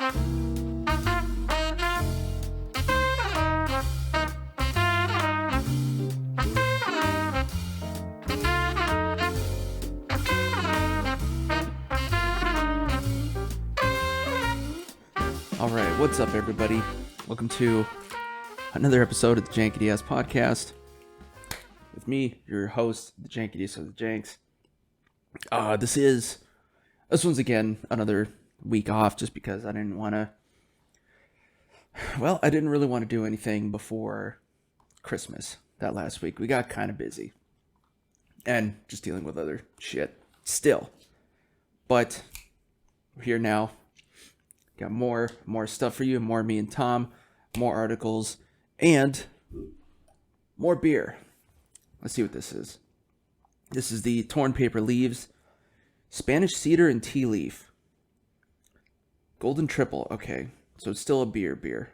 Alright, what's up everybody? Welcome to another episode of the jankityasspodcast with me, your host, the jankityas of the janks. This one's again another week off just because I didn't really want to do anything before Christmas that last week. We got kind of busy and just dealing with other shit still. But we're here now. Got more stuff for you, more me and Tom, more articles, and more beer. Let's see what this is. This is the Torn Paper Leaves, Spanish Cedar and Tea Leaf. Golden Triple, okay. So it's still a beer.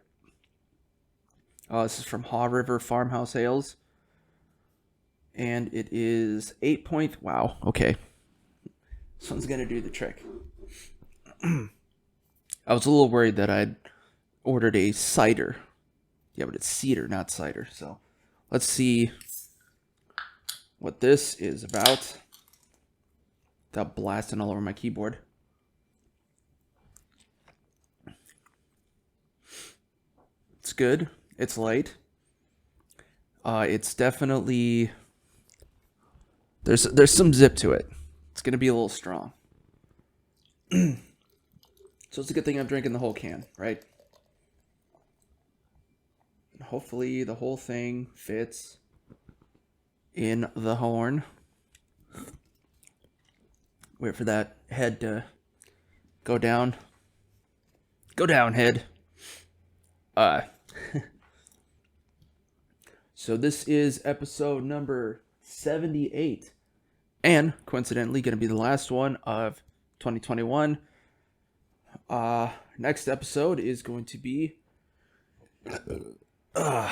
This is from Haw River Farmhouse Ales. And it is 8 point, wow, okay. This one's gonna do the trick. I was a little worried that I'd ordered a cider. Yeah, but it's cedar, not cider. So let's see what this is about without blasting all over my keyboard. It's good. It's light. It's definitely... There's some zip to it. It's going to be a little strong. So it's a good thing I'm drinking the whole can, right? And hopefully the whole thing fits in the horn. Wait for that head to go down. Go down, head. So this is episode number 78. And coincidentally going to be the last one of 2021. Next episode is going to be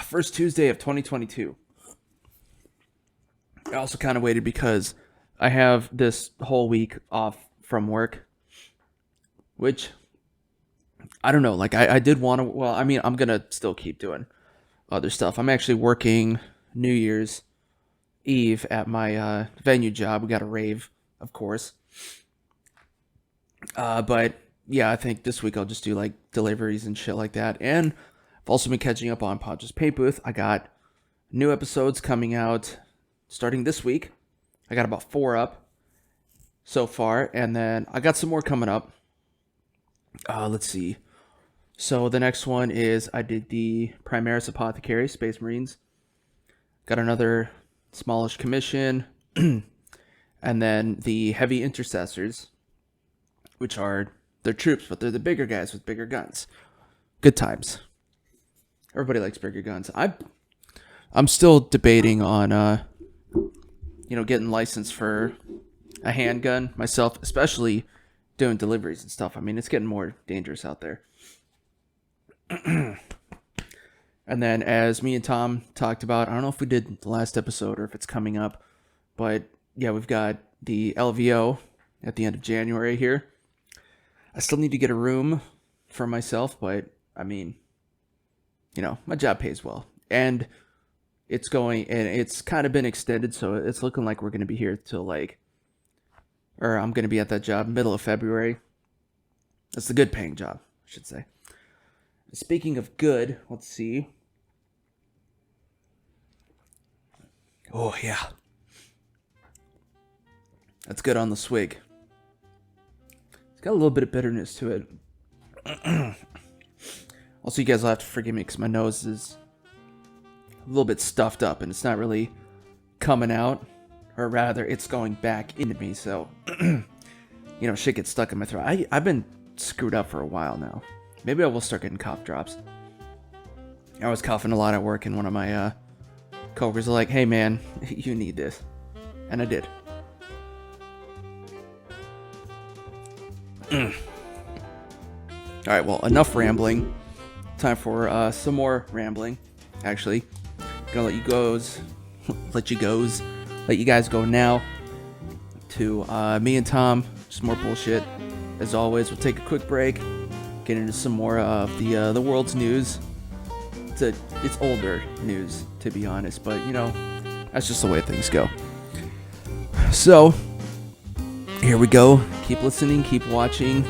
first Tuesday of 2022. I also kind of waited because I have this whole week off from work, which I don't know. Like I did want to. Well, I mean, I'm gonna still keep doing other stuff. I'm actually working New Year's Eve at my venue job. We got a rave, of course. But yeah, I think this week I'll just do like deliveries and shit like that. And I've also been catching up on Podge's Paint Booth. I got new episodes coming out starting this week. I got about 4 up so far. And then I got some more coming up. Let's see. So the next one is I did the Primaris Apothecary, Space Marines. Got another smallish commission. And then the Heavy Intercessors, which are... They're troops, but they're the bigger guys with bigger guns. Good times. Everybody likes bigger guns. I'm still debating on, getting licensed for a handgun myself, especially doing deliveries and stuff. I mean, it's getting more dangerous out there. And then, as me and Tom talked about, I don't know if we did the last episode or if it's coming up, but yeah, we've got the LVO at the end of January here. I still need to get a room for myself, but I mean, my job pays well. And it's kind of been extended, so it's looking like we're going to be here till I'm going to be at that job middle of February. That's the good paying job, I should say. Speaking of good, let's see. Oh, yeah. That's good on the swig. It's got a little bit of bitterness to it. Also, you guys will have to forgive me because my nose is a little bit stuffed up and it's not really coming out. Or rather, it's going back into me. So, shit gets stuck in my throat. I've been screwed up for a while now. Maybe I will start getting cough drops. I was coughing a lot at work and one of my coworkers was like, hey man, you need this. And I did. Alright, well, enough rambling. Time for some more rambling. Actually, gonna let you guys go now to me and Tom. Just more bullshit. As always, we'll take a quick break, get into some more of the world's news. It's older news, to be honest, but that's just the way things go. So here we go. Keep listening, keep watching,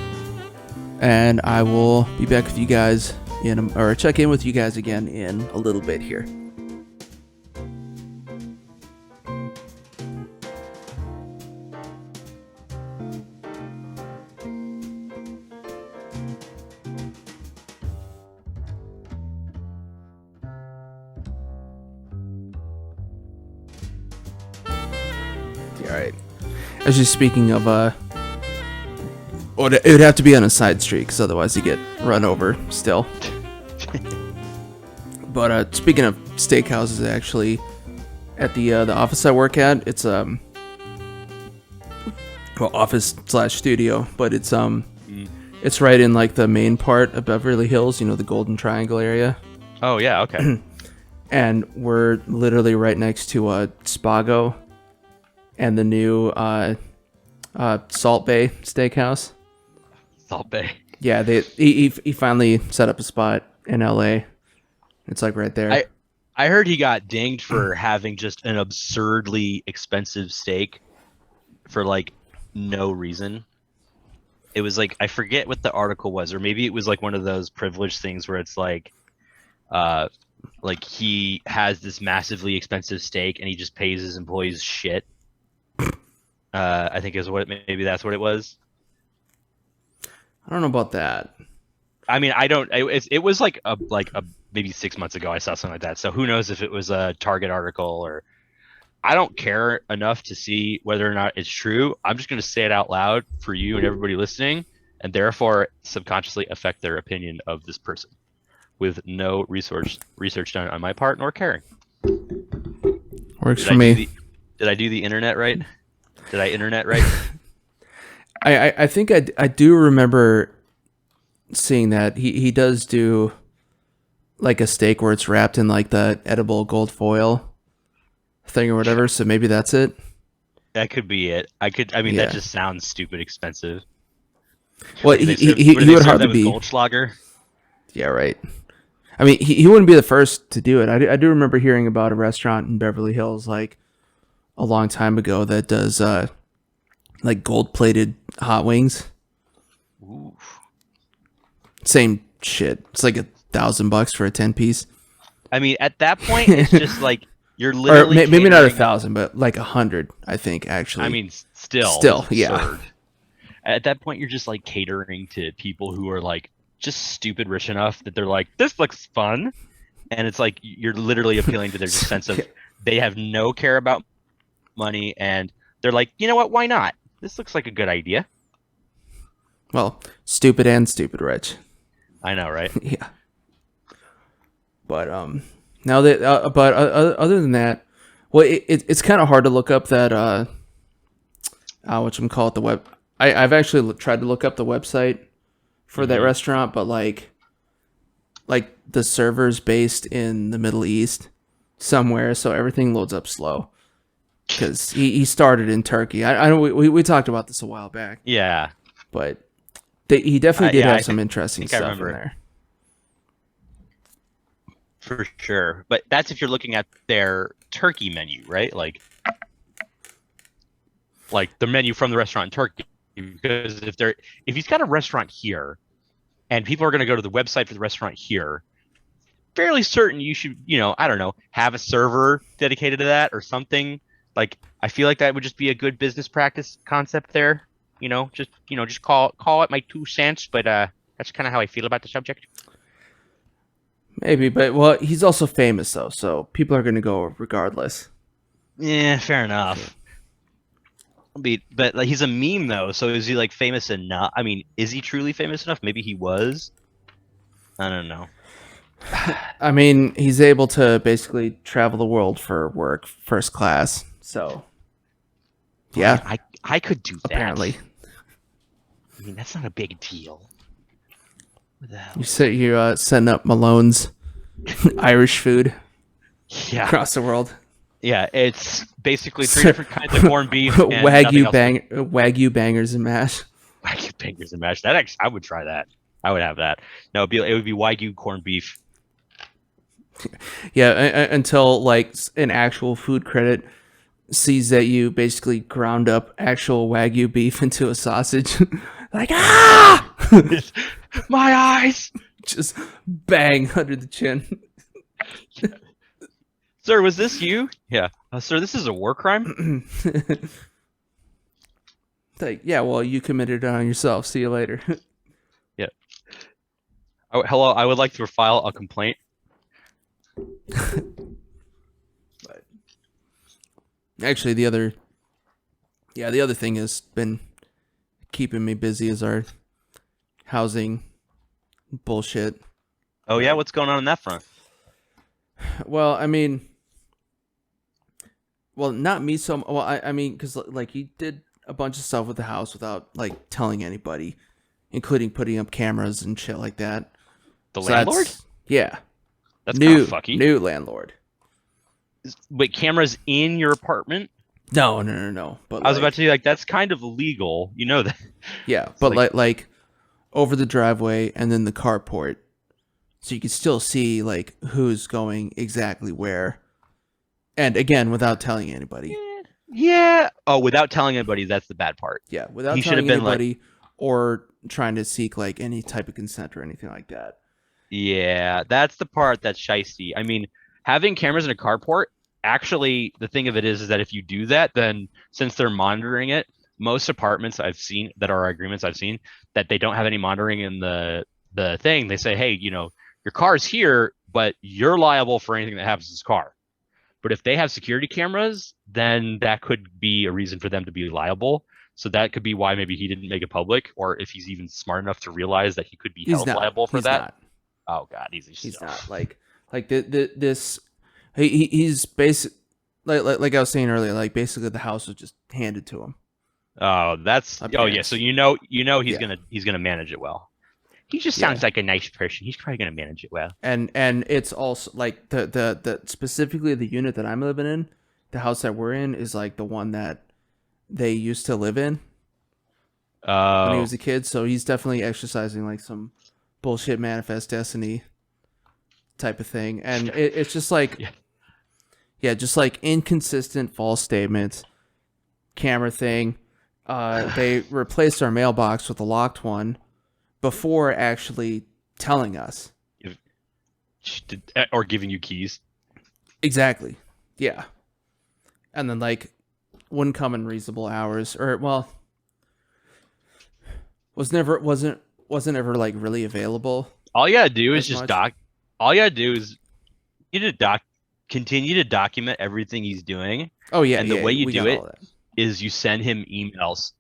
and I will be back with you guys or check in with you guys again in a little bit here. Alright. Actually, speaking of, it would have to be on a side street, because otherwise you get run over still. But, speaking of steakhouses, actually, at the office I work at, it's, office/studio, but it's right in, like, the main part of Beverly Hills, the Golden Triangle area. Oh, yeah, okay. And we're literally right next to, Spago and the new saltbae steakhouse. Saltbae. Yeah, he finally set up a spot in LA. It's like right there. I heard he got dinged for having just an absurdly expensive steak for like no reason. It was like, I forget what the article was, or maybe it was like one of those privileged things where it's like he has this massively expensive steak and he just pays his employees shit. I think maybe that's what it was. I don't know about that. I mean, it was like maybe 6 months ago I saw something like that. So who knows if it was a Target article, or I don't care enough to see whether or not it's true. I'm just going to say it out loud for you and everybody listening, and therefore subconsciously affect their opinion of this person with no research done on my part nor caring. Works for me. Did I do the internet right? Did I internet right? I think I do remember seeing that he does do like a steak where it's wrapped in like the edible gold foil thing or whatever. So maybe that's it. That could be it. That just sounds stupid expensive. Well, he would hardly be Goldschlager. Yeah, right. I mean, he wouldn't be the first to do it. I do remember hearing about a restaurant in Beverly Hills like a long time ago that does like gold-plated hot wings. Ooh. Same shit. It's like $1,000 for a 10-piece. I mean, at that point, it's just like you're literally or maybe not 1,000, but like 100. I think actually. I mean, still, yeah. At that point, you're just like catering to people who are like just stupid rich enough that they're like, this looks fun, and it's like you're literally appealing to their sense of they have no care about money, and they're like, you know what? Why not? This looks like a good idea. Well, stupid and stupid rich. I know, right? Yeah. But now that other than that, well, it's kind of hard to look up that whatchamacallit, the web. I've actually tried to look up the website for that restaurant, but like the server's based in the Middle East somewhere, so everything loads up slow. Because he started in Turkey. I know we talked about this a while back. Yeah. But he definitely did have some interesting stuff in there. For sure. But that's if you're looking at their Turkey menu, right? Like the menu from the restaurant in Turkey. Because if he's got a restaurant here and people are going to go to the website for the restaurant here, fairly certain you should, I don't know, have a server dedicated to that or something. Like, I feel like that would just be a good business practice concept there. Just call it my 2 cents, but that's kind of how I feel about the subject. Maybe, but well, he's also famous though, so people are going to go regardless. Yeah, fair enough. But like, he's a meme though, so is he like famous enough? I mean, is he truly famous enough? Maybe he was. I don't know. I mean, he's able to basically travel the world for work, first class. So, yeah, I could do that. Apparently, I mean, that's not a big deal. What the hell? You're setting up Malone's Irish food. Yeah, across the world. Yeah, it's basically 3 different kinds of corned beef. And Wagyu bangers and mash. Wagyu bangers and mash. I would try that. I would have that. No, it would be Wagyu corned beef. Yeah, until like an actual food credit sees that you basically ground up actual Wagyu beef into a sausage. Like, ah! My eyes! Just bang under the chin. Sir, was this you? Yeah. Sir, this is a war crime? Like, yeah, well, you committed it on yourself. See you later. Yeah. Oh, hello, I would like to file a complaint. But actually, the other thing has been keeping me busy is our housing bullshit. Oh yeah, what's going on in that front? Well, I mean, not me so. Well, I mean, because like he did a bunch of stuff with the house without like telling anybody, including putting up cameras and shit like that. The landlord? Yeah. That's kind of fucky. New landlord. Wait, cameras in your apartment? No. But I was about to say, like, that's kind of illegal. You know that. Yeah, but like over the driveway and then the carport, so you can still see like who's going exactly where, and again without telling anybody. Yeah. Oh, without telling anybody, that's the bad part. Yeah, without telling anybody or trying to seek like any type of consent or anything like that. Yeah, that's the part that's shysty. I mean, having cameras in a carport, actually, the thing of it is that if you do that, then since they're monitoring it, most apartments I've seen that are agreements I've seen that they don't have any monitoring in the thing. They say, hey, you know, your car's here, but you're liable for anything that happens to this car. But if they have security cameras, then that could be a reason for them to be liable. So that could be why maybe he didn't make it public, or if he's even smart enough to realize that he could be held liable for that. Not. Oh God, he's not like this. He's basic like I was saying earlier. Like basically, the house was just handed to him. Oh, that's yeah. So you know he's gonna manage it well. He just sounds like a nice person. He's probably gonna manage it well. And it's also like the specifically the unit that I'm living in, the house that we're in is like the one that they used to live in when he was a kid. So he's definitely exercising like some bullshit manifest destiny type of thing, and it's just like just like inconsistent false statements. Camera thing. They replaced our mailbox with a locked one before actually telling us or giving you keys. Exactly. Yeah. And then like wouldn't come in reasonable hours, or wasn't ever like really available. All you gotta do is just all you gotta do is continue to document everything he's doing. Oh yeah. And the way you do it is you send him emails.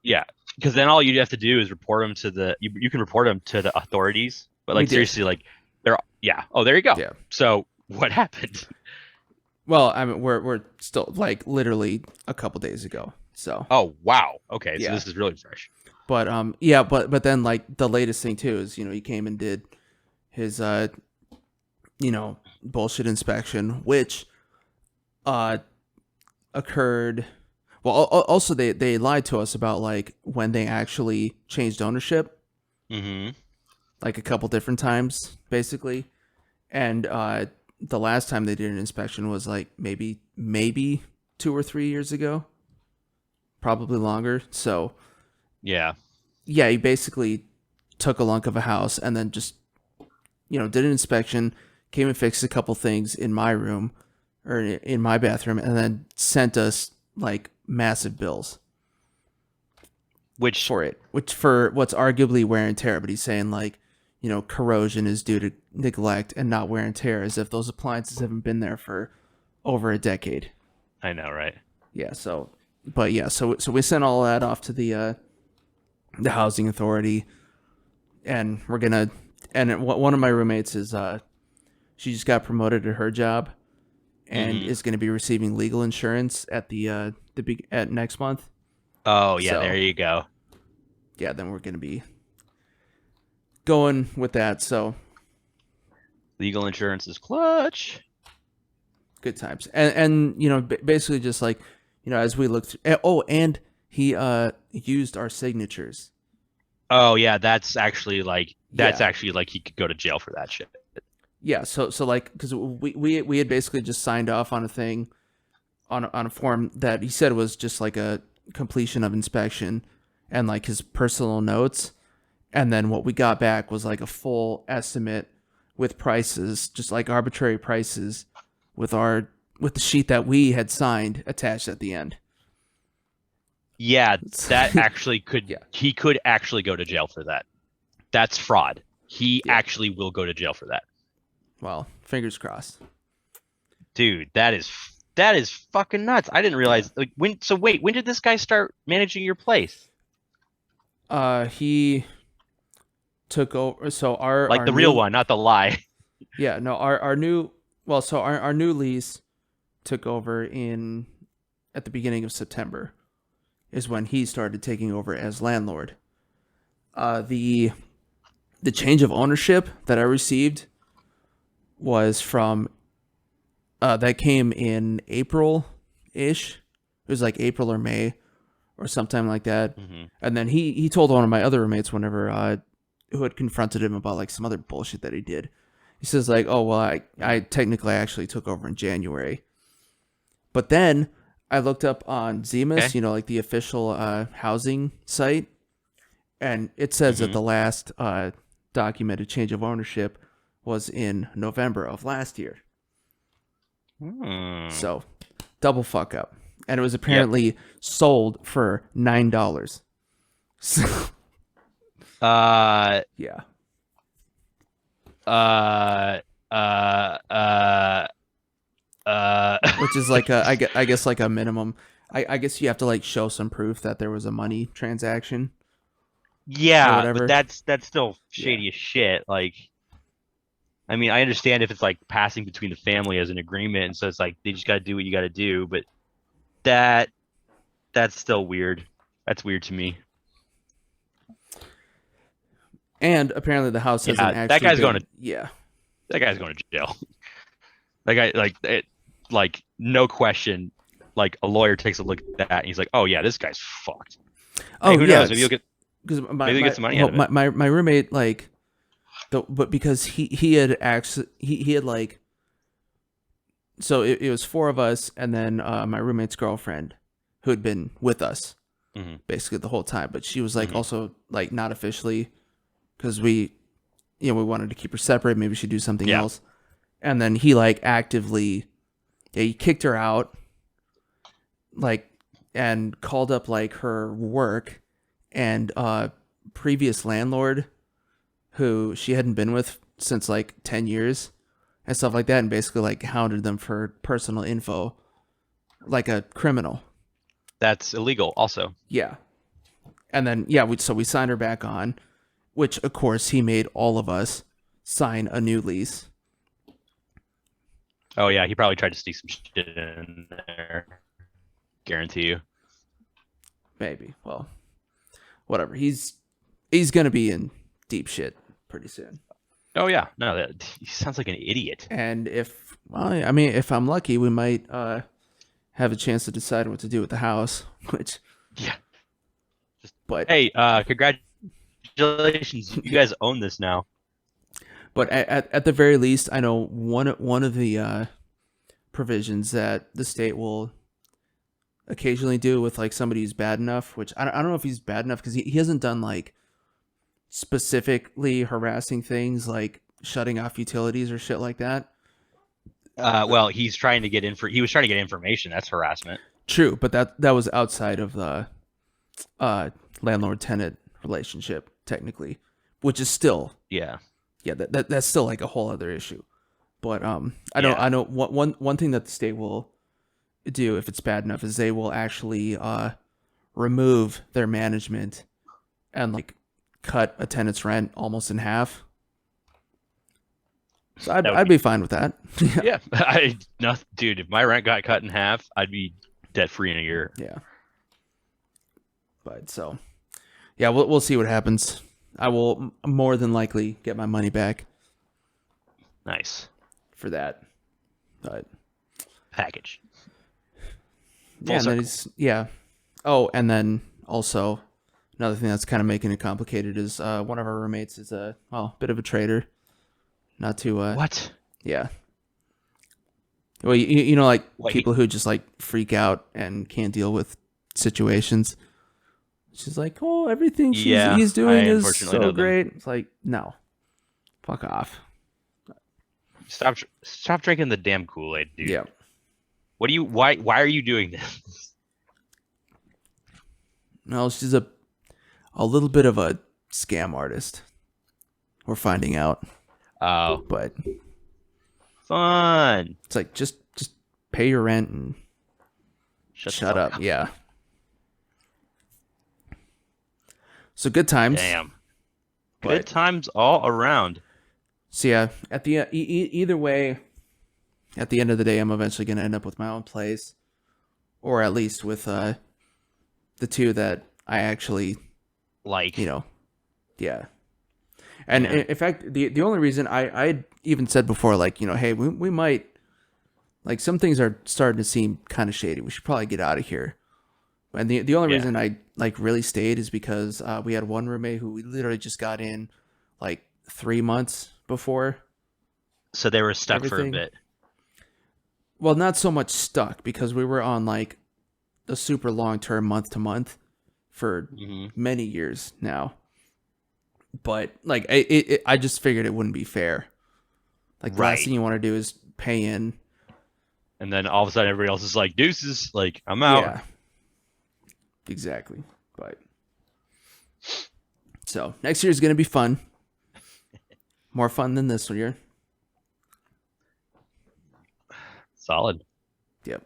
Yeah. Because then all you have to do is report him to you can report him to the authorities. But like seriously, like oh, there you go. Yeah. So what happened? Well, I mean we're still like literally a couple days ago. So oh wow. Okay, so this is really fresh. But but then like the latest thing too is, you know, he came and did his bullshit inspection, which occurred. Well, also they lied to us about like when they actually changed ownership. Mm-hmm. Like a couple different times, basically. And the last time they did an inspection was like maybe 2 or 3 years ago. Probably longer. So yeah, he basically took a lunk of a house and then just, did an inspection, came and fixed a couple things in my room or in my bathroom, and then sent us like massive bills. For what's arguably wear and tear, but he's saying like, corrosion is due to neglect and not wear and tear, as if those appliances haven't been there for over a decade. I know, right? Yeah. So we sent all that off to the housing authority, and one of my roommates is she just got promoted at her job, and is going to be receiving legal insurance at at next month. Oh yeah, so, there you go. Yeah, then we're going to be going with that. So legal insurance is clutch. Good times, and basically just like as we looked. And he used our signatures Oh yeah, that's actually like Yeah. he could go to jail for that shit. Yeah, so like, because we had basically just signed off on a thing, on a form that he said was just like a completion of inspection and like his personal notes, and then what we got back was like a full estimate with prices, just like arbitrary prices, with the sheet that we had signed attached at the end. Yeah, that actually Yeah, he could actually go to jail for that. That's fraud. He yeah. actually will go to jail for that. Well, fingers crossed. Dude, that is fucking nuts. I didn't Yeah. realize like when did this guy start managing your place? He took over. So Like our the real new one, not the lie. yeah, no, our new, well, so our new lease took over in at the beginning of September is when he started taking over as landlord. The change of ownership that I received was from that came in April ish. It was like April or May or sometime like that. Mm-hmm. And then he told one of my other roommates whenever who had confronted him about like some other bullshit that he did. He says like, "Oh well, I technically actually took over in January." But then I looked up on Zemus, Okay. like the official housing site, and it says that Mm-hmm. the last documented change of ownership was in November of last year. Hmm. So double fuck up, and it was Yep. apparently sold for $9. So, Uh yeah, uh uh uh which is like I guess like a minimum. I guess you have to like show some proof that there was a money transaction or yeah, but whatever. that's still Yeah, shady as shit. Like, I mean, I understand if it's like passing between the family as an agreement, and so it's like they just got to do what you got to do, but that that's still weird. That's weird to me. and apparently the house hasn't Yeah, actually been. Yeah, that guy's going to jail. That guy like no question. Like a lawyer takes a look at that and he's like, oh yeah, this guy's fucked. Hey, oh who yeah, knows? because Maybe he gets some money out well, of it. my roommate like but because he had actually he had like, so it was four of us and then my roommate's girlfriend who had been with us Mm-hmm. basically the whole time, but she was like Mm-hmm. also like not officially because we wanted to keep her separate. Maybe she'd do something Yeah, else, and then he like actively, yeah, he kicked her out like and called up like her work and previous landlord who she hadn't been with since like 10 years and stuff like that, and basically like hounded them for personal info like a criminal. that's illegal. Also, Yeah. And then yeah, we signed her back on, which of course he made all of us sign a new lease. oh yeah, he probably tried to sneak some shit in there. Guarantee you. Maybe. Well, whatever. He's gonna be in deep shit pretty soon. Oh yeah, no, he sounds like an idiot. And if, well, I mean, if I'm lucky, we might have a chance to decide what to do with the house. Which, Yeah. but Hey, congratulations, you yeah, guys own this now. but at the very least, I know one of the provisions that the state will occasionally do with like somebody who's bad enough. Which I don't know if he's bad enough because he hasn't done like specifically harassing things like shutting off utilities or shit like that. Well, he's trying to get he was trying to get information. That's harassment. True, but that was outside of the uh, landlord tenant relationship technically, which is still, Yeah, yeah, that's still like a whole other issue. But yeah. I know one thing that the state will do if it's bad enough is they will actually remove their management and like cut a tenant's rent almost in half. So That would I'd be be fine with that. Yeah. yeah. I no, dude. If my rent got cut in half, I'd be debt free in a year. Yeah. But so yeah, we'll see what happens. I will more than likely get my money back Nice for that. But package. yeah, Full and then circle. he's, yeah. Oh, and then also another thing that's kind of making it complicated is one of our roommates is a bit of a traitor. Not to What? Yeah. Well, you know, like Wait. people who just like freak out and can't deal with situations. She's like, oh, everything he's doing is so great. It's like, no, fuck off. Stop drinking the damn Kool-Aid, dude. Yeah. Why are you doing this? No, she's a little bit of a scam artist. We're finding out. Oh, but fun. It's like just pay your rent and shut up. Yeah. So good times. Damn. Good times all around. So yeah, at the either way, at the end of the day, I'm eventually going to end up with my own place, or at least with the two that I actually like. You know, yeah. And in fact, the only reason I even said before, like, you know, hey, we might, like, some things are starting to seem kind of shady. We should probably get out of here. And the only reason I like really stayed is because we had one roommate who we literally just got in like 3 months before. So they were stuck for a bit. Well, not so much stuck, because we were on like a super long term month to month for many years now. But like I just figured it wouldn't be fair. Like the last thing you want to do is pay in, and then all of a sudden everybody else is like, deuces, like, I'm out. Yeah, exactly. But so next year is going to be fun. More fun than this year. Solid. Yep.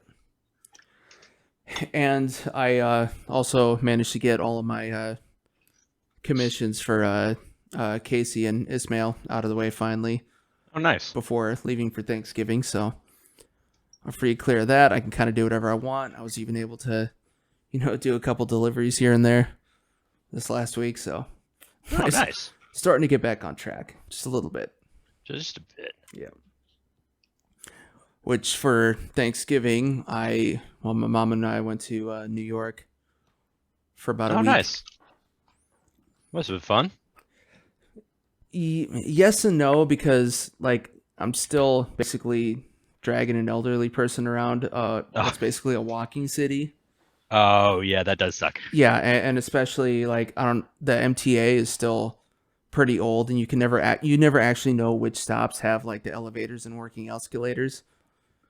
And I also managed to get all of my commissions for Casey and Ismail out of the way finally. Oh, nice. Before leaving for Thanksgiving, so I'm free to clear that. I can kind of do whatever I want. I was even able to, you know, do a couple deliveries here and there this last week, so nice. Starting to get back on track, just a little bit. Just a bit. Yeah. Which for Thanksgiving, my mom and I went to New York for about a week. Oh, nice. Must have been fun. Yes and no, because like I'm still basically dragging an elderly person around. It's basically a walking city. Oh yeah, that does suck. Yeah, and especially like the MTA is still pretty old, and you never actually know which stops have like the elevators and working escalators.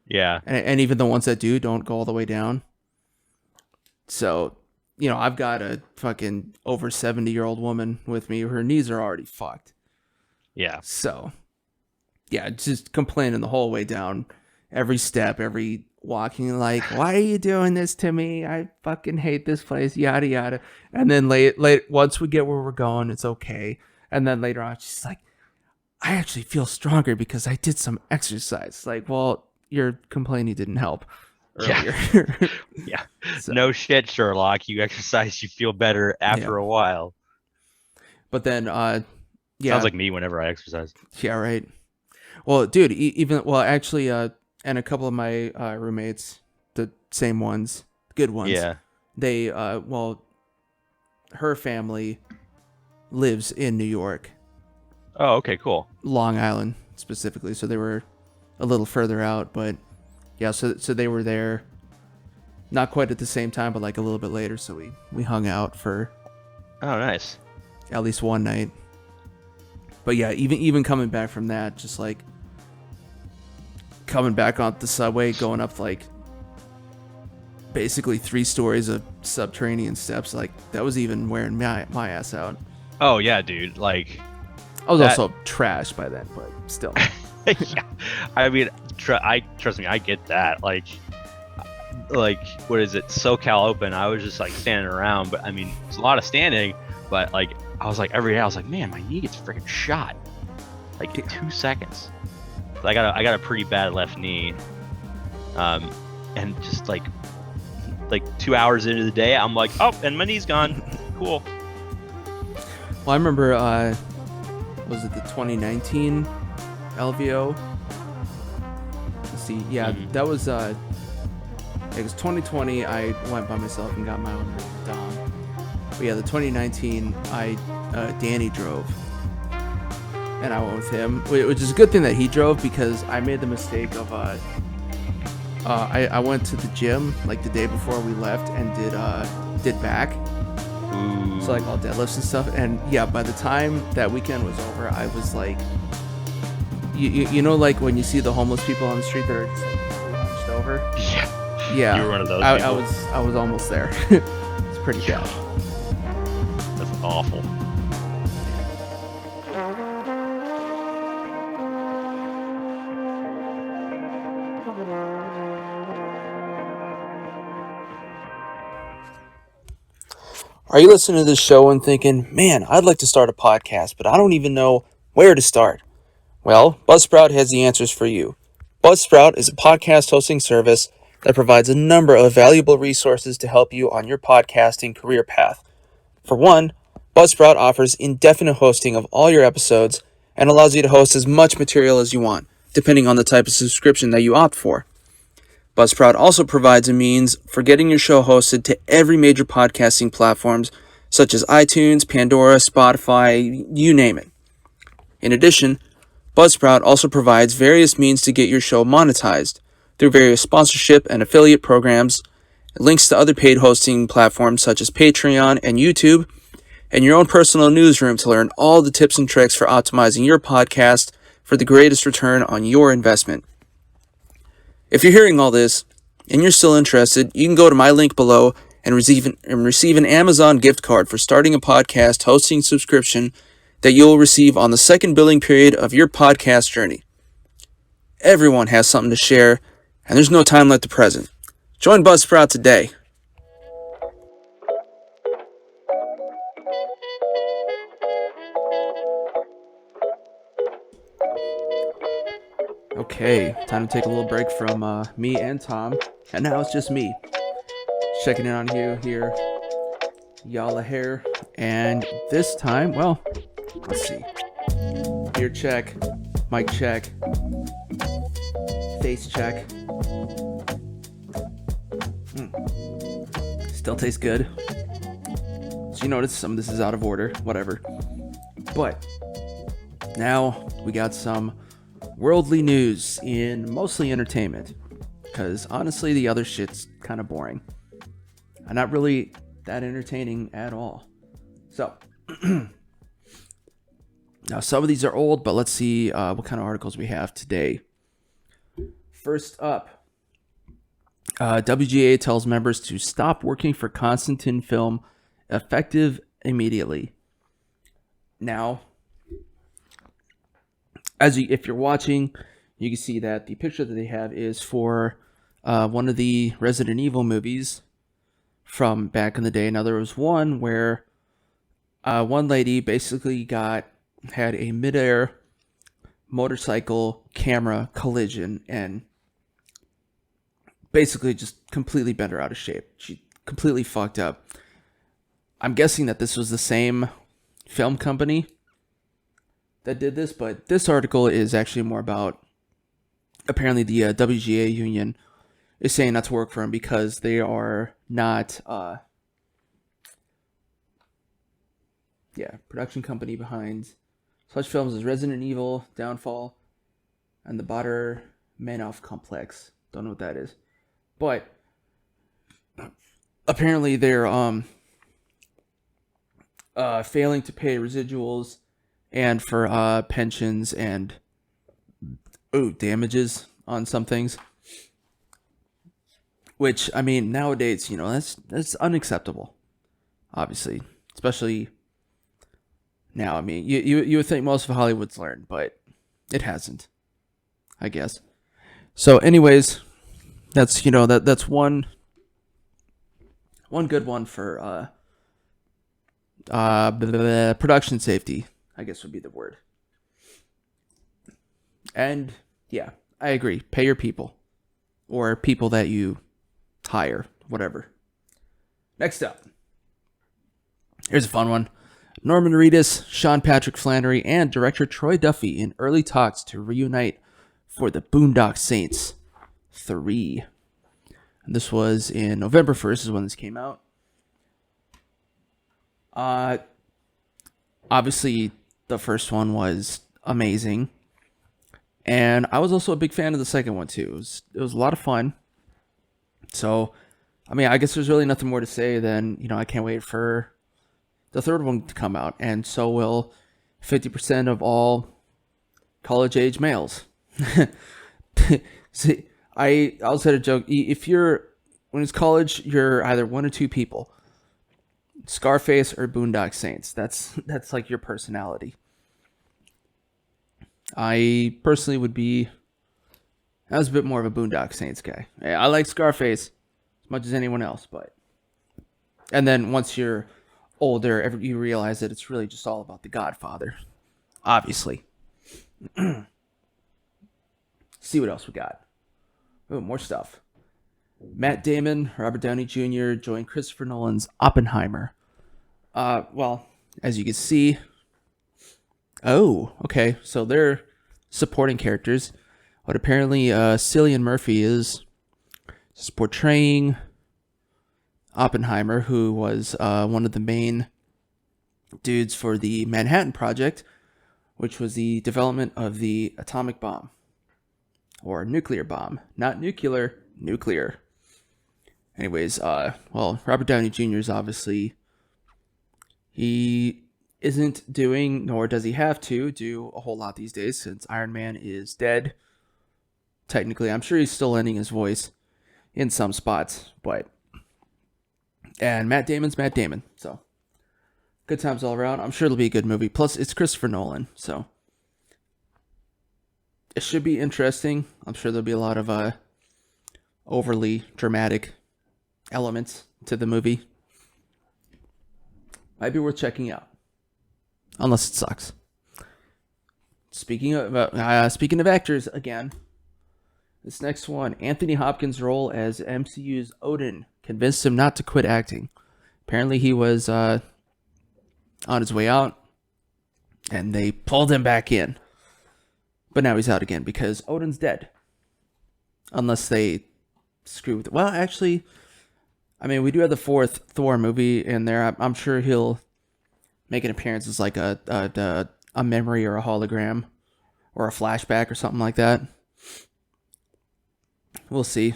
Yeah, and even the ones that don't go all the way down. So, you know, I've got a fucking over 70-year-old woman with me. Her knees are already fucked. Yeah. So, yeah, just complaining the whole way down, every step, every walking, like, why are you doing this to me? I fucking hate this place, yada yada. And then late once we get where we're going, it's okay. And then later on, she's like, I actually feel stronger because I did some exercise. Like, well, your complaining didn't help earlier. Yeah. Yeah. So, no shit, Sherlock. You exercise, you feel better after a while. But then, sounds like me whenever I exercise. Yeah, right. Well, dude, actually, and a couple of my roommates, the same ones, good ones. Yeah. They, her family lives in New York. Oh, okay, cool. Long Island specifically, so they were a little further out, but yeah, so they were there, not quite at the same time, but like a little bit later. So we hung out for, nice, at least one night. But yeah, even coming back from that, just like coming back on the subway, going up like basically 3 stories of subterranean steps, like that was even wearing my ass out. Oh yeah, dude. Like I was also trashed by then, but still. Yeah, I mean, trust me, I get that. Like, what is it? SoCal Open. I was just like standing around, but I mean, it's a lot of standing. But like, I was like every day, I was like, man, my knee gets freaking shot. Like 2 seconds. I got a pretty bad left knee. And just like 2 hours into the day, I'm like, oh, and my knee's gone. Cool. Well, I remember, was it the 2019 LVO? Let's see. Yeah, that was, it was 2020. I went by myself and got my own dom. But yeah, the 2019, Danny drove, and I went with him, which is a good thing that he drove because I made the mistake of I went to the gym like the day before we left and did back, so like all deadlifts and stuff. And yeah, by the time that weekend was over, I was like, you know, like when you see the homeless people on the street that are just like hunched over. Yeah. You were one of those. I was almost there. It's pretty bad. That's awful. Are you listening to this show and thinking, man, I'd like to start a podcast, but I don't even know where to start? Well, Buzzsprout has the answers for you. Buzzsprout is a podcast hosting service that provides a number of valuable resources to help you on your podcasting career path. For one, Buzzsprout offers indefinite hosting of all your episodes and allows you to host as much material as you want, depending on the type of subscription that you opt for. Buzzsprout also provides a means for getting your show hosted to every major podcasting platforms such as iTunes, Pandora, Spotify, you name it. In addition, Buzzsprout also provides various means to get your show monetized through various sponsorship and affiliate programs, links to other paid hosting platforms such as Patreon and YouTube, and your own personal newsroom to learn all the tips and tricks for optimizing your podcast for the greatest return on your investment. If you're hearing all this and you're still interested, you can go to my link below and receive an Amazon gift card for starting a podcast hosting subscription that you'll receive on the second billing period of your podcast journey. Everyone has something to share, and there's no time like the present. Join Buzzsprout today. Okay, time to take a little break from me and Tom, and now it's just me checking in on you here, y'all here, and this time, well, let's see, ear check, mic check, face check, still tastes good, so you notice some of this is out of order, whatever, but now we got some worldly news in mostly entertainment, because honestly the other shit's kind of boring and not really that entertaining at all. So now some of these are old, but let's see what kind of articles we have today. First up, WGA tells members to stop working for Constantine Film effective immediately. Now, if you're watching, you can see that the picture that they have is for one of the Resident Evil movies from back in the day. Now, there was one where one lady basically had a midair motorcycle camera collision and basically just completely bent her out of shape. She completely fucked up. I'm guessing that this was the same film company that did this, but this article is actually more about, apparently the WGA union is saying not to work for them because they are not production company behind such films as Resident Evil, Downfall, and the Butorin complex. Don't know what that is, but apparently they're failing to pay residuals and for pensions and damages on some things, which, I mean, nowadays, you know, that's unacceptable, obviously, especially now. I mean, you would think most of Hollywood's learned, but it hasn't, I guess. So anyways, that's, you know, that's one good one for production safety, I guess would be the word. And yeah, I agree. Pay your people, or people that you hire, whatever. Next up, here's a fun one. Norman Reedus, Sean Patrick Flannery, and director Troy Duffy in early talks to reunite for the Boondock Saints 3. And this was in November 1st is when this came out. Uh, Obviously, the first one was amazing, and I was also a big fan of the second one too. It was a lot of fun. So, I mean, I guess there's really nothing more to say than I can't wait for the third one to come out, and so will 50% of all college age males. See, I also had a joke. If you're when it's college, you're either one or two people: Scarface or Boondock Saints. That's like your personality. I personally would be. I was a bit more of a Boondock Saints guy. I like Scarface as much as anyone else, but and then once you're older, you realize that it's really just all about the Godfather. Obviously. See what else we got. Oh, more stuff. Matt Damon, Robert Downey Jr. joined Christopher Nolan's Oppenheimer. Well, as you can see. Oh, okay. So they're supporting characters. But apparently, Cillian Murphy is portraying Oppenheimer, who was one of the main dudes for the Manhattan Project, which was the development of the atomic bomb. Or nuclear bomb. Not nuclear, nuclear. Anyways, well, Robert Downey Jr. is obviously... He isn't doing, nor does he have to, do a whole lot these days since Iron Man is dead. Technically, I'm sure he's still lending his voice in some spots, but... And Matt Damon's Matt Damon, so... Good times all around. I'm sure it'll be a good movie. Plus, it's Christopher Nolan, so... It should be interesting. I'm sure there'll be a lot of overly dramatic elements to the movie. Might be worth checking out. Unless it sucks. Speaking of actors, again, this next one, Anthony Hopkins' role as MCU's Odin convinced him not to quit acting. Apparently he was on his way out, and they pulled him back in. But now he's out again because Odin's dead. Unless they screw with it. Well, actually, I mean, we do have the fourth Thor movie in there. I'm sure he'll make an appearance as like a memory or a hologram or a flashback or something like that. We'll see.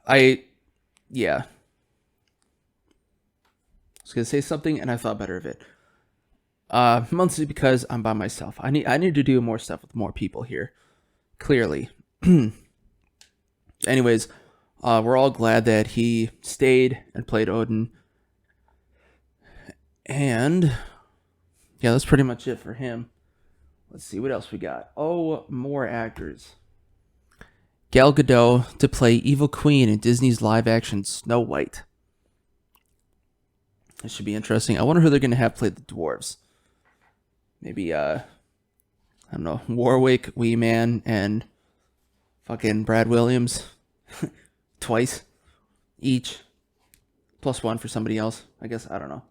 Yeah. I was going to say something and I thought better of it. Mostly because I'm by myself. I need to do more stuff with more people here. Clearly. Anyways, we're all glad that he stayed and played Odin. And yeah, that's pretty much it for him. Let's see what else we got. Oh, more actors. Gal Gadot to play Evil Queen in Disney's live-action Snow White. This should be interesting. I wonder who they're going to have play the dwarves. Maybe, I don't know, Warwick, Wee Man, and fucking Brad Williams. Twice. Each. +1 for somebody else. I guess, I don't know.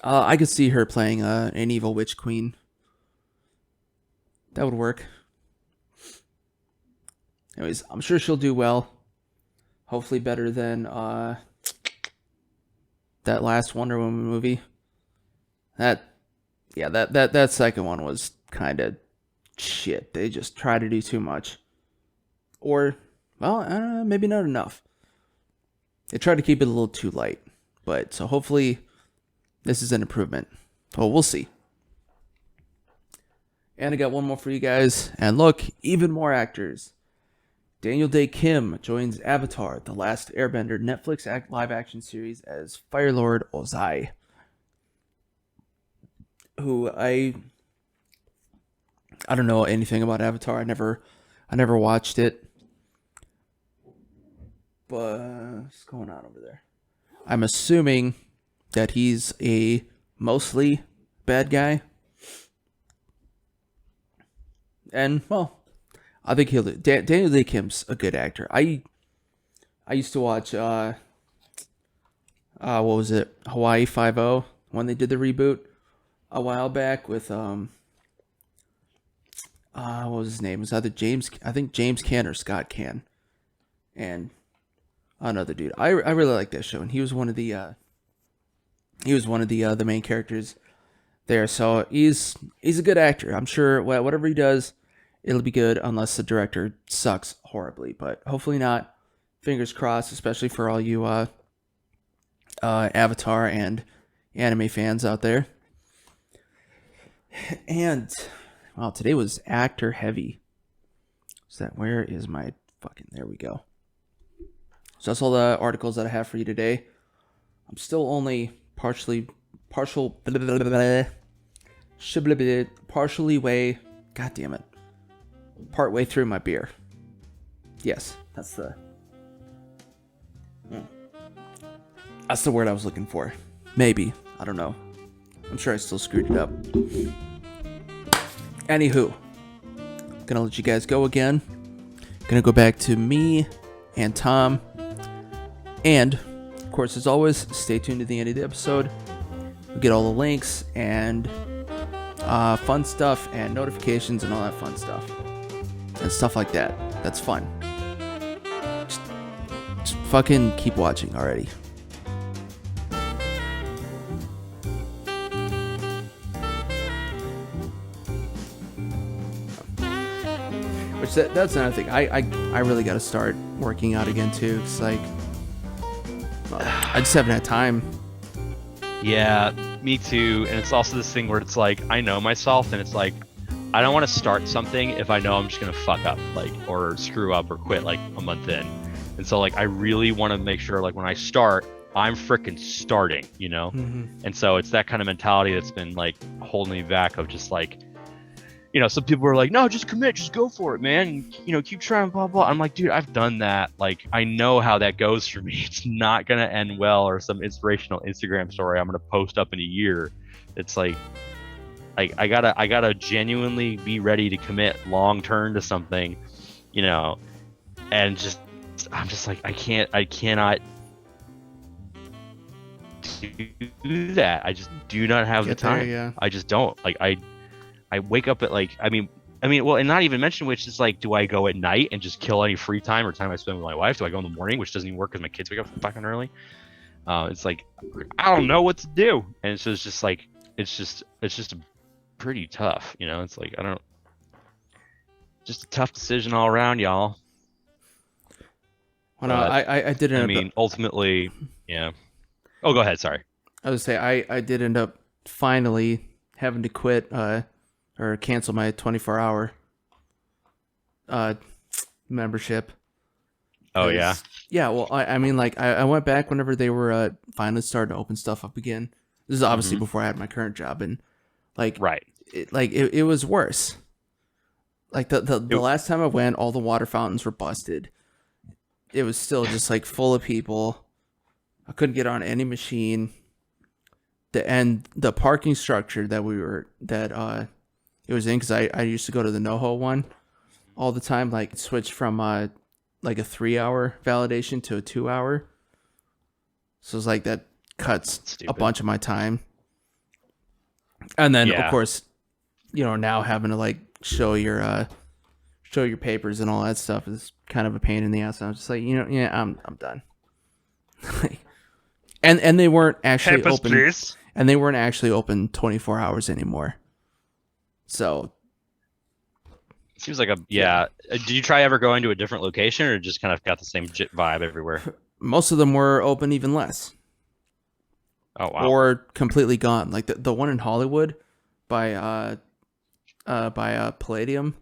I could see her playing an evil witch queen. That would work. Anyways, I'm sure she'll do well. Hopefully better than that last Wonder Woman movie. That second one was kind of shit. They just try to do too much. Or, well, maybe not enough. They tried to keep it a little too light. But, so hopefully this is an improvement. Well, we'll see. And I got one more for you guys. And look, even more actors. Danieldaekim joins Avatar, The Last Airbender Netflix live-action series as Firelord Ozai. Who I don't know anything about Avatar. I never watched it. But what's going on over there? I'm assuming that he's a mostly bad guy. And well, I think he'll do. Danieldaekim's a good actor. I used to watch what was it? Hawaii 5-0 when they did the reboot a while back with what was his name? It was either James Caan or Scott Caan, and another dude. I really like that show, and he was one of the He was one of the main characters there. So he's a good actor. I'm sure whatever he does, it'll be good unless the director sucks horribly. But hopefully not. Fingers crossed, especially for all you Avatar and anime fans out there. And wow, today was actor heavy. Where is my fucking, there we go. So that's all the articles that I have for you today. I'm still only partially way, god damn it, part way through my beer. Yes, that's the word I was looking for. Maybe, I don't know. I'm sure I still screwed it up. Anywho, gonna let you guys go again. Gonna go back to me and Tom. And, of course, as always, stay tuned to the end of the episode. We'll get all the links and fun stuff and notifications and all that fun stuff. And stuff like that. That's fun. Just fucking keep watching already. Which that's another thing. I really got to start working out again too. It's like I just haven't had time. Yeah, me too. And it's also this thing where it's like I know myself, and it's like I don't want to start something if I know I'm just gonna fuck up, like, or screw up or quit like a month in. And so like I really want to make sure like when I start, I'm freaking starting, you know. Mm-hmm. And so it's that kind of mentality that's been like holding me back of just like, you know, some people are like, no, just commit, just go for it, man. And, you know, keep trying, blah, blah. I'm like, dude, I've done that. Like, I know how that goes for me. It's not going to end well, or some inspirational Instagram story I'm going to post up in a year. It's like I gotta genuinely be ready to commit long term to something, you know, and just, I'm just like, I cannot do that. I just do not have the time. Yeah. I just don't. Like, I wake up at like, I mean, well, and not even mention which is like, do I go at night and just kill any free time or time I spend with my wife? Do I go in the morning, which doesn't even work because my kids wake up fucking early? It's like, I don't know what to do. And so it's just like, it's just pretty tough, you know? It's like, just a tough decision all around, y'all. Well, no, I did end up, ultimately, yeah. Oh, go ahead. Sorry. I was gonna say, I did end up finally having to quit, or cancel my 24-hour membership. Oh, yeah? Yeah, well, I mean, like, I went back whenever they were finally starting to open stuff up again. This is obviously before I had my current job, and, like, right. It was worse. Like, the last time I went, all the water fountains were busted. It was still just, like, full of people. I couldn't get on any machine. The parking structure that it was in, because I used to go to the NoHo one all the time, like switch from like a 3-hour validation to a 2-hour. So it's like that cuts a bunch of my time. And then of course, you know, now having to like show your papers and all that stuff is kind of a pain in the ass. And I'm just like, you know, yeah, I'm done. and they weren't actually Papers, open. please. And they weren't actually open 24 hours anymore. So seems like did you try ever going to a different location, or just kind of got the same vibe everywhere? Most of them were open even less. Oh, wow. Or completely gone. Like the one in Hollywood by Palladium.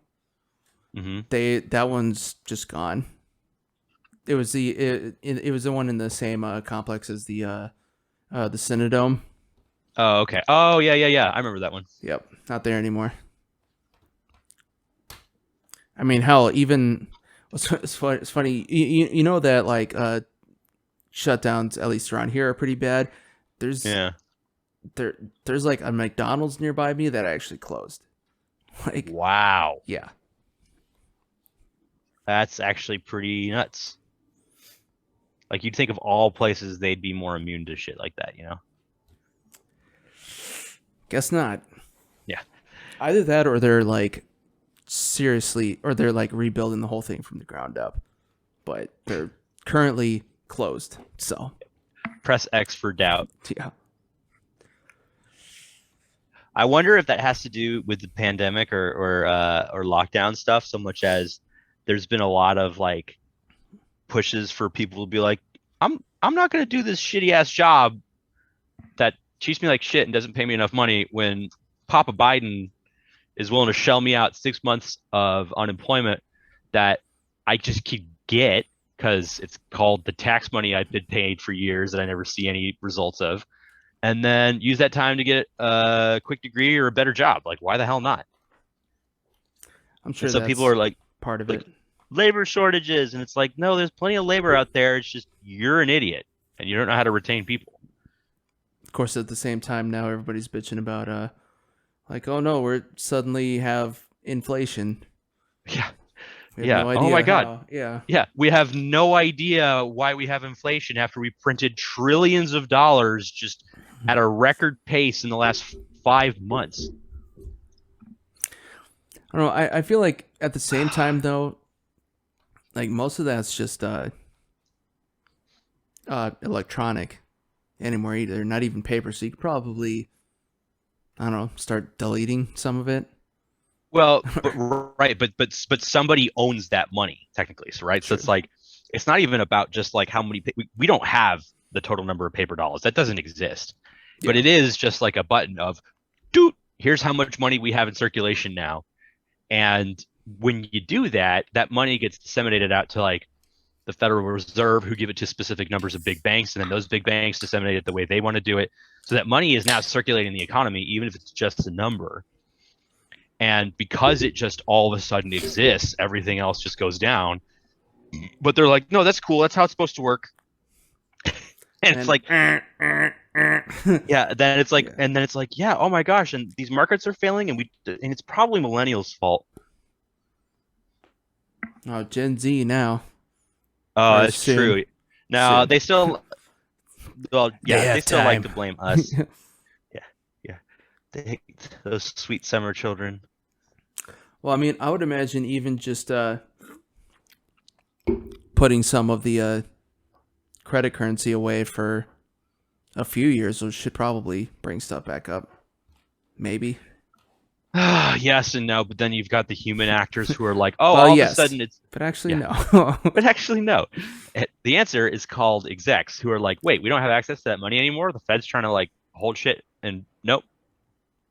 Mm-hmm. That one's just gone. It was it was the one in the same complex as the Cinedome. Oh, okay. Oh, yeah. I remember that one. Yep, not there anymore. I mean, hell, even it's funny. You know that like shutdowns, at least around here, are pretty bad. There's like a McDonald's nearby me that actually closed. Like, wow. Yeah. That's actually pretty nuts. Like, you'd think of all places they'd be more immune to shit like that, you know? Guess not. Yeah. Either that, or they're like they're like rebuilding the whole thing from the ground up. But they're currently closed. So press X for doubt. Yeah. I wonder if that has to do with the pandemic or lockdown stuff so much as there's been a lot of like pushes for people to be like, I'm not going to do this shitty ass job that treats me like shit and doesn't pay me enough money when Papa Biden is willing to shell me out 6 months of unemployment that I just could get because it's called the tax money I've been paid for years that I never see any results of, and then use that time to get a quick degree or a better job. Like, why the hell not? I'm sure and so that's people are like part of like it. labor shortages, and it's like, no, there's plenty of labor out there. It's just you're an idiot and you don't know how to retain people. Of course, at the same time, now everybody's bitching about like, oh no, we're suddenly have inflation. Yeah. We have no idea oh my God. how. Yeah. Yeah. We have no idea why we have inflation after we printed trillions of dollars just at a record pace in the last 5 months. I don't know. I feel like at the same time though, like most of that's just electronic anymore either. Not even paper. So you could probably, I don't know, start deleting some of it. Well, but somebody owns that money technically. So right. True. So it's like, it's not even about just like how many, we don't have the total number of paper dollars. That doesn't exist. Yeah. But it is just like a button of, dude, here's how much money we have in circulation now. And when you do that, that money gets disseminated out to like the Federal Reserve, who give it to specific numbers of big banks, and then those big banks disseminate it the way they want to do it. So that money is now circulating in the economy, even if it's just a number. And because it just all of a sudden exists, everything else just goes down. But they're like, no, that's cool. That's how it's supposed to work. And it's like, yeah. Then it's like, and then it's like, yeah. Oh my gosh! And these markets are failing, and it's probably millennials' fault. Oh, Gen Z now. Oh, that's true. No, they still. Well, yeah, they still like to blame us. yeah. Those sweet summer children. Well, I mean, I would imagine even just putting some of the credit currency away for a few years should probably bring stuff back up. Maybe. Yes and no, but then you've got the human actors who are like, oh, of a sudden it's... But actually, no. But actually, no. The answer is called execs, who are like, wait, we don't have access to that money anymore? The Fed's trying to like hold shit, and nope.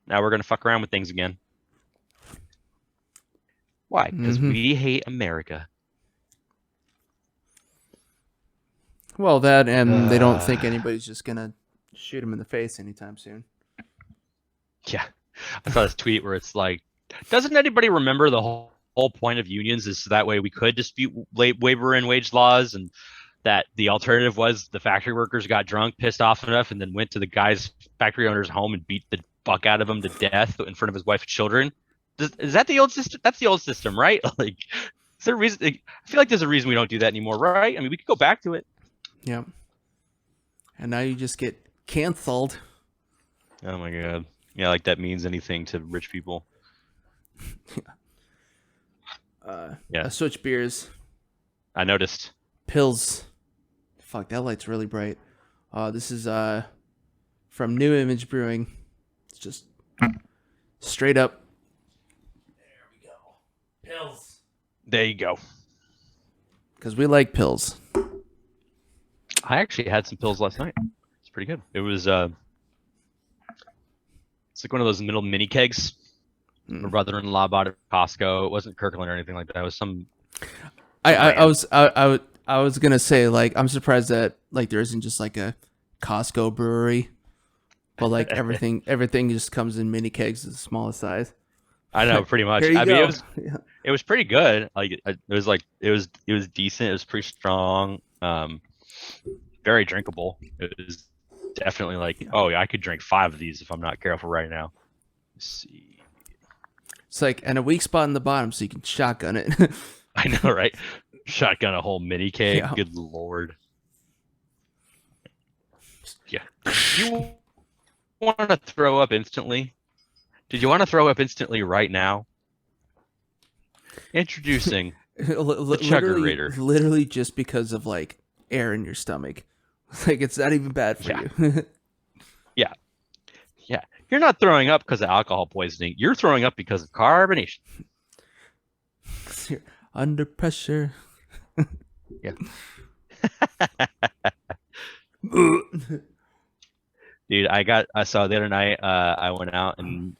Now we're going to fuck around with things again. Why? Because we hate America. Well, that, and they don't think anybody's just going to shoot him in the face anytime soon. Yeah. I saw this tweet where it's like, doesn't anybody remember the whole point of unions is so that way we could dispute labor and wage laws, and that the alternative was the factory workers got drunk, pissed off enough, and then went to the guy's factory owner's home and beat the fuck out of him to death in front of his wife and children? Is that the old system? That's the old system, right? Like, is there a reason? I feel like there's a reason we don't do that anymore, right? I mean, we could go back to it. Yeah. And now you just get canceled. Oh my God. Yeah, like that means anything to rich people. Yeah. I switched beers. I noticed. Pills. Fuck, that light's really bright. This is from New Image Brewing. It's just straight up. There we go. Pills. There you go. Because we like pills. I actually had some pills last night. It's pretty good. It was it's like one of those middle mini kegs. My brother-in-law bought it at Costco. It wasn't Kirkland or anything like that. It was some. I was gonna say, like, I'm surprised that like there isn't just like a Costco brewery, but like everything just comes in mini kegs of the smallest size. I know, pretty much. I mean, it was pretty good. Like it was decent. It was pretty strong. Very drinkable. It was definitely like, oh yeah, I could drink 5 of these if I'm not careful right now. Let's see. It's like, and a weak spot in the bottom so you can shotgun it. I know, right? Shotgun a whole mini keg. Yeah. Good Lord. Yeah. You want to throw up instantly? Did you want to throw up instantly right now? Introducing the Chuggerator. Literally just because of like air in your stomach. Like, it's not even bad for you. Yeah. You're not throwing up because of alcohol poisoning. You're throwing up because of carbonation. You're under pressure. Yeah. Dude, so the other night, I went out and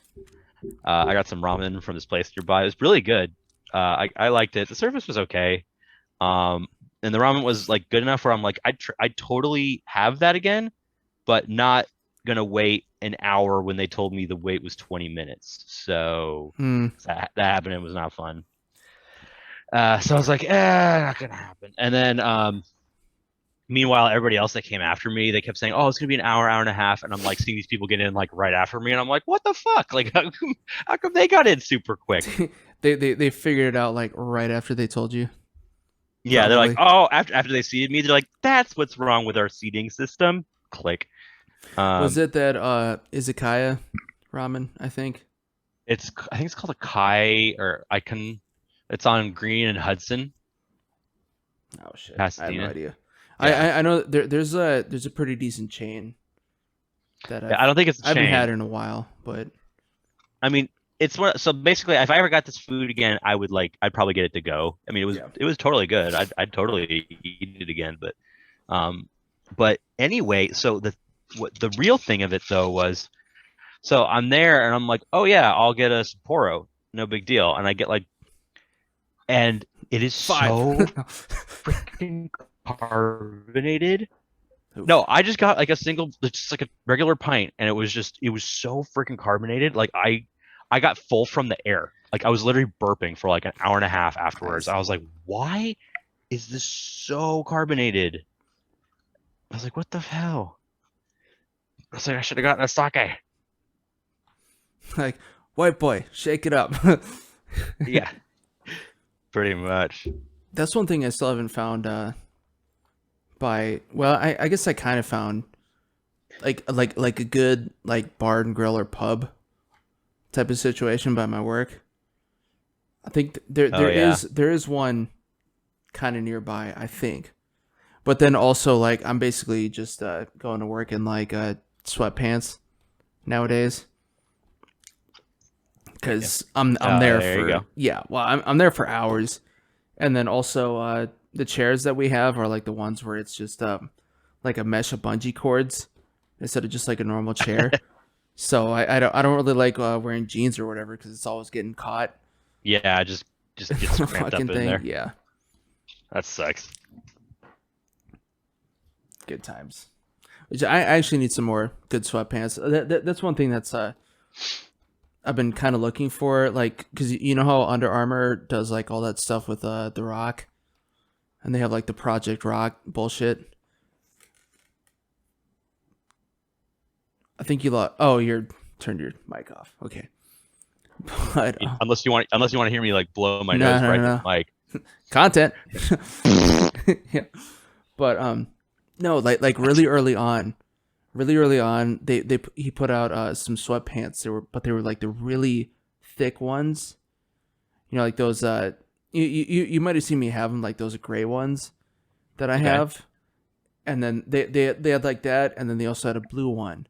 I got some ramen from this place nearby. It was really good. I liked it. The service was okay. And the ramen was like good enough where I'm like, I'd totally have that again, but not gonna wait an hour when they told me the wait was 20 minutes. So that happened. It was not fun. So I was like, not gonna happen. And then meanwhile, everybody else that came after me, they kept saying, "Oh, it's gonna be an hour, hour and a half," and I'm like seeing these people get in like right after me, and I'm like, "What the fuck? Like, how come they got in super quick?" they figured it out like right after they told you. Yeah, they're like, "Oh," after they seated me, they're like, "That's what's wrong with our seating system." Click. Was it that izakaya ramen? I think it's called a Kai or Icon. It's on Green and Hudson. Oh shit! Pasadena. I have no idea. Yeah. I know there's a pretty decent chain that I don't think it's a chain. I haven't had in a while, but I mean, it's one. So basically, if I ever got this food again, I'd probably get it to go. I mean, it was totally good. I'd totally eat it again. But anyway, so the real thing of it though was, so I'm there and I'm like, oh yeah, I'll get a Sapporo, no big deal, and I get like, and it is 5. so freaking carbonated. No, I just got like just like a regular pint, and it was so freaking carbonated. Like I got full from the air. Like I was literally burping for like an hour and a half afterwards. Nice. I was like, why is this so carbonated? I was like, what the hell? I was like, I should have gotten a sake. Like, white boy, shake it up. Yeah, pretty much. That's one thing I still haven't found. I guess I kind of found like a good like bar and grill or pub type of situation by my work. I think there is one kind of nearby, I think. But then also like I'm basically just going to work in like sweatpants nowadays. Cuz I'm there for I'm there for hours. And then also the chairs that we have are like the ones where it's just like a mesh of bungee cords instead of just like a normal chair. So I don't really like wearing jeans or whatever because it's always getting caught. Yeah, just gets cramped up in there. Yeah, that sucks. Good times. Which I actually need some more good sweatpants. That's one thing that's I've been kind of looking for, like, because you know how Under Armour does like all that stuff with The Rock, and they have like the Project Rock bullshit. I think you lost. Oh, you turned your mic off. Okay. But, unless you want to hear me like blow my nose right to the mic. Content. Yeah. But no, like really early on, he put out some sweatpants. They were like the really thick ones. You know, like those you might have seen me have them, like those gray ones that I have. And then they had like that, and then they also had a blue one.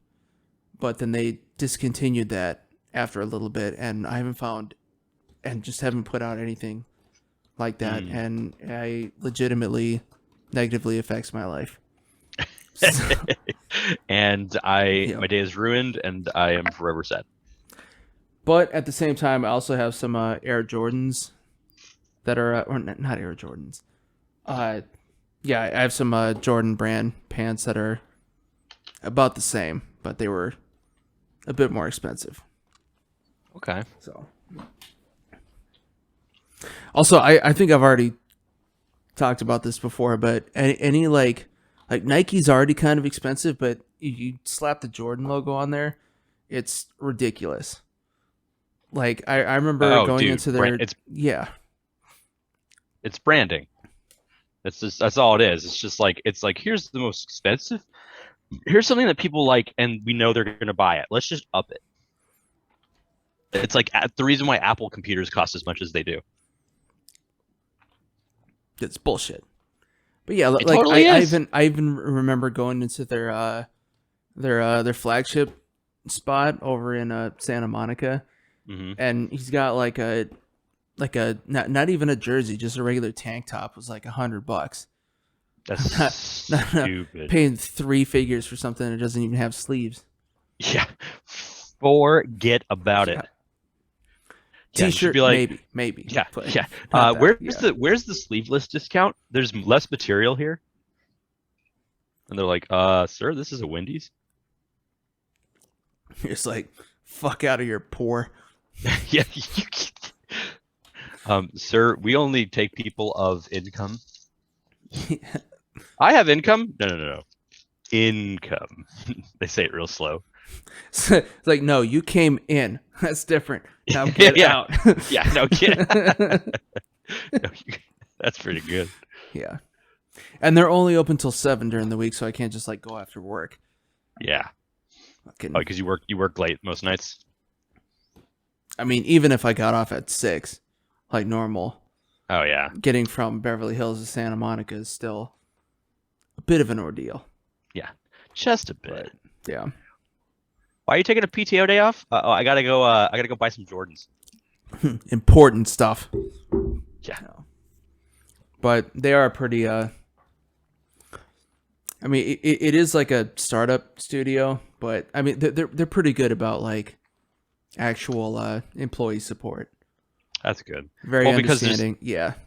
But then they discontinued that after a little bit, and I haven't found and just haven't put out anything like that, and I legitimately negatively affects my life. So, and my day is ruined, and I am forever sad. But at the same time, I also have some Air Jordans that are or not Air Jordans. Yeah, I have some Jordan brand pants that are about the same, but they were a bit more expensive. Okay. So, also, I think I've already talked about this before, but any like Nike's already kind of expensive, but you slap the Jordan logo on there, it's ridiculous. Like I remember going into their it's branding. That's all it is. It's just like here's the most expensive. Here's something that people like, and we know they're going to buy it. Let's just up it. It's like the reason why Apple computers cost as much as they do. It's bullshit. But yeah, like totally I even remember going into their flagship spot over in Santa Monica, and he's got like a not even a jersey, just a regular tank top was like $100. That's not stupid. paying 3 figures for something that doesn't even have sleeves. Yeah, forget about it. T-shirt, be like, maybe. Yeah, yeah. Where's the sleeveless discount? There's less material here. And they're like, sir, this is a Wendy's. It's like, fuck out of here, poor. Yeah. Sir, we only take people of income. I have income. No. Income. They say it real slow. It's like, no, you came in. That's different. Now get out. Yeah, no kidding. That's pretty good. Yeah. And they're only open till 7 during the week, so I can't just like go after work. Yeah. Because you work late most nights. I mean, even if I got off at 6, like normal. Oh yeah. Getting from Beverly Hills to Santa Monica is still a bit of an ordeal. Yeah. Just a bit. But, yeah. Why are you taking a PTO day off? I gotta go buy some Jordans. Important stuff. Yeah. But they are pretty I mean, it is like a startup studio, but I mean they're pretty good about like actual employee support. That's good. Very understanding.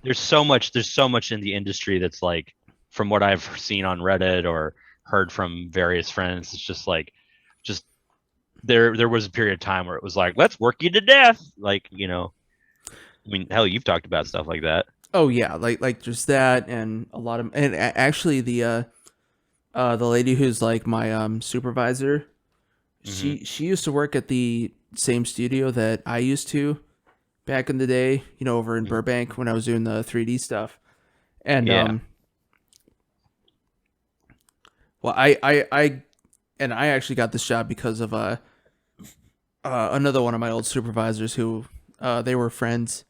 There's so much in the industry that's like, from what I've seen on Reddit or heard from various friends, it's just like, there was a period of time where it was like, let's work you to death. Like, I mean, hell, you've talked about stuff like that. Oh yeah, like just that, and a lot of, and actually the lady who's like my supervisor, she used to work at the same studio that I used to back in the day, over in Burbank when I was doing the 3D stuff. And well, I actually got this job because of another one of my old supervisors who they were friends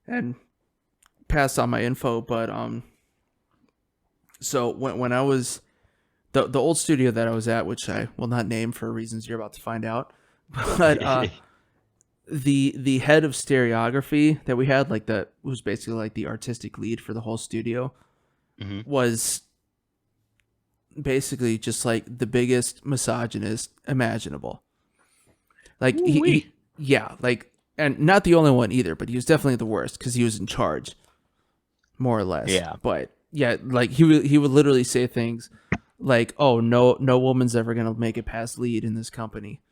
and passed on my info. But so when I was the old studio that I was at, which I will not name for reasons you're about to find out, but the head of stereography that we had, like was basically like the artistic lead for the whole studio, was basically just like the biggest misogynist imaginable. Like he like, and not the only one either, but he was definitely the worst because he was in charge, more or less. Yeah. But yeah, like he would literally say things like, "Oh, no woman's ever gonna make it past lead in this company,"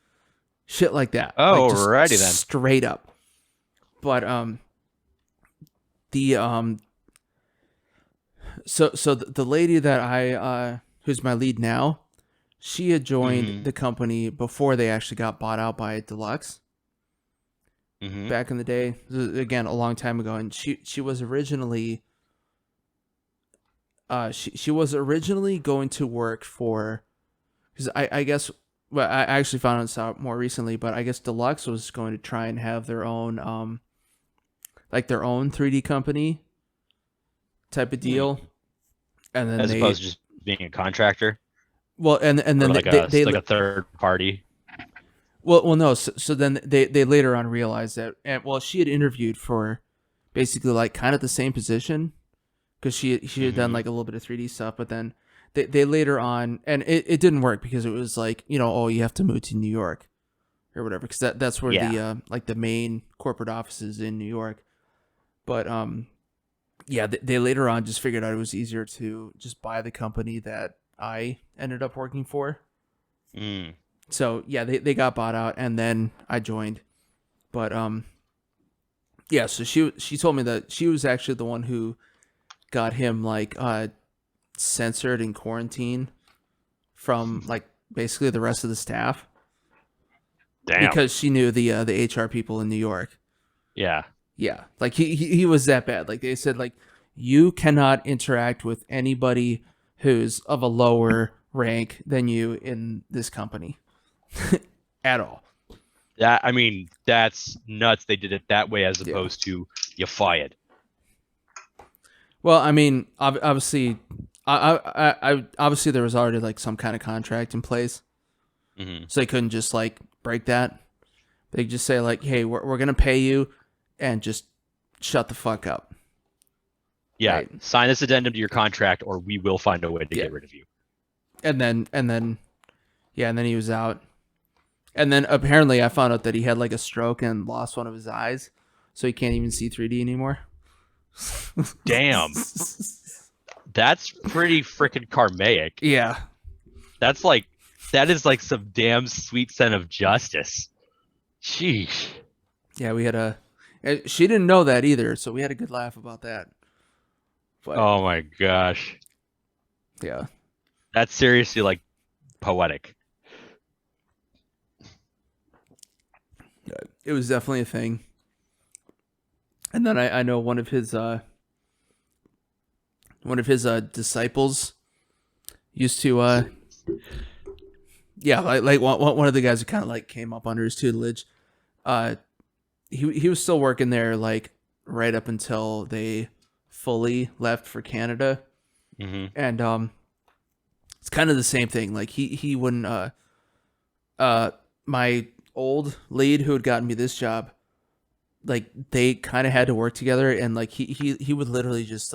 shit like that. Oh, like, just alrighty then. Straight up. But so the lady that I who's my lead now, she had joined the company before they actually got bought out by Deluxe. Back in the day, again a long time ago, and she was originally she was originally going to work for, because I guess, well, I actually found this out more recently, but I guess Deluxe was going to try and have their own like their own 3D company type of deal, and then as opposed to just being a contractor. Well, and then like a third party. Well, no. So then they later on realized that, and well, she had interviewed for basically like kind of the same position, because she had done like a little bit of 3D stuff, but then they later on, and it didn't work because it was like, oh, you have to move to New York or whatever, because that's where the like the main corporate office is in New York. But they later on just figured out it was easier to just buy the company that I ended up working for. So yeah, they got bought out, and then I joined. But so she told me that she was actually the one who got him like censored and quarantined from like basically the rest of the staff. Damn. Because she knew the HR people in New York. Yeah. Yeah, like he was that bad. Like they said, like, you cannot interact with anybody who's of a lower rank than you in this company at all. Yeah, I mean, that's nuts. They did it that way as opposed to you fired. Well, I mean, obviously, I obviously there was already like some kind of contract in place. Mm-hmm. So they couldn't just like break that. They just say like, hey, we're going to pay you and just shut the fuck up. Yeah. Right? Sign this addendum to your contract or we will find a way to get rid of you. And then he was out. And then apparently I found out that he had like a stroke and lost one of his eyes. So he can't even see 3D anymore. Damn. That's pretty freaking karmic. Yeah. That is like some damn sweet scent of justice. Sheesh. Yeah, we had she didn't know that either, so we had a good laugh about that. But, Oh my gosh. yeah. That's seriously like poetic. It was definitely a thing. And then I know one of his disciples used to yeah, like one of the guys who kind of like came up under his tutelage. He was still working there like right up until they fully left for Canada. Mm-hmm. And it's kind of the same thing. Like he wouldn't my old lead who had gotten me this job, like they kind of had to work together, and like he would literally just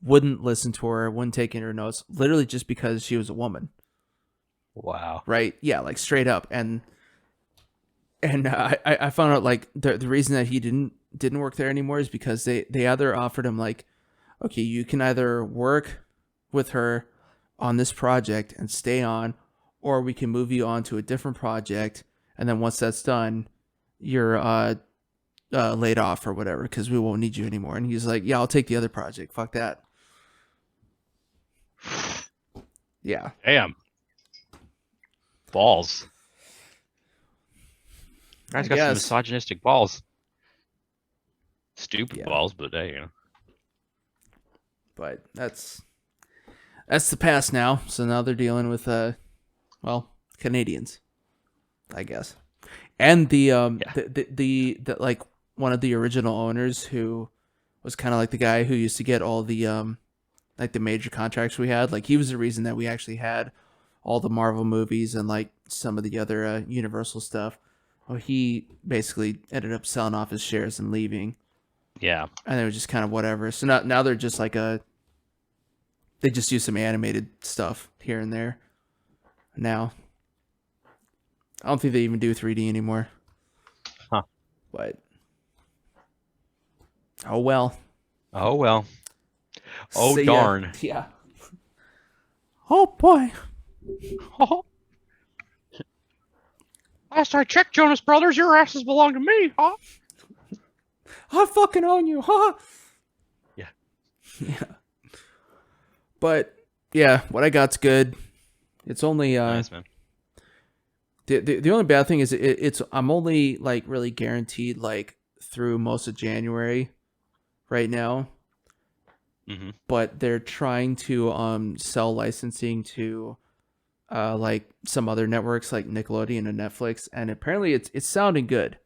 wouldn't listen to her, wouldn't take in her notes, literally just because she was a woman. Wow. Right? Yeah, like straight up. And I found out like the reason that he didn't work there anymore is because they either offered him like, okay, you can either work with her on this project and stay on, or we can move you on to a different project, and then once that's done, you're laid off or whatever because we won't need you anymore. And he's like, yeah, I'll take the other project. Fuck that. Yeah. Damn. Balls. Guy's got some misogynistic balls. Stupid balls, but there you go. But that's the past now. So now they're dealing with Canadians, I guess. And the like one of the original owners who was kind of like the guy who used to get all the like the major contracts we had. Like he was the reason that we actually had all the Marvel movies and like some of the other Universal stuff. Well, he basically ended up selling off his shares and leaving. Yeah. And they were just kind of whatever. So now they're just like they just do some animated stuff here and there. Now, I don't think they even do 3D anymore. Huh. But, oh well. Oh well. Oh See darn. Ya. Yeah. Oh boy. Oh. Last I checked, Jonas Brothers, your asses belong to me, huh? I fucking own you, huh? Yeah. Yeah. But yeah, what I got's good. It's only nice, man. The only bad thing is it's I'm only like really guaranteed like through most of January right now. Mm-hmm. But they're trying to sell licensing to like some other networks like Nickelodeon and Netflix, and apparently it's sounding good.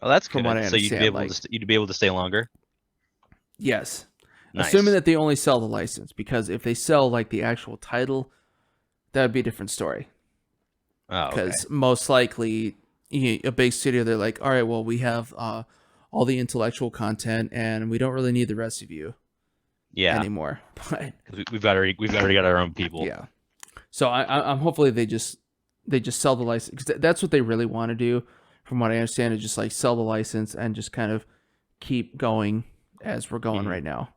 Oh, that's from good. what I so understand. You'd be able to stay longer. Yes, nice. Assuming that they only sell the license, because if they sell like the actual title, that would be a different story. Oh, because most likely a big studio, they're like, all right, well, we have all the intellectual content, and we don't really need the rest of you, anymore. But we've already got our own people. Yeah. So I'm hopefully they just sell the license, because that's what they really want to do, from what I understand, is just like sell the license and just kind of keep going as we're going right now,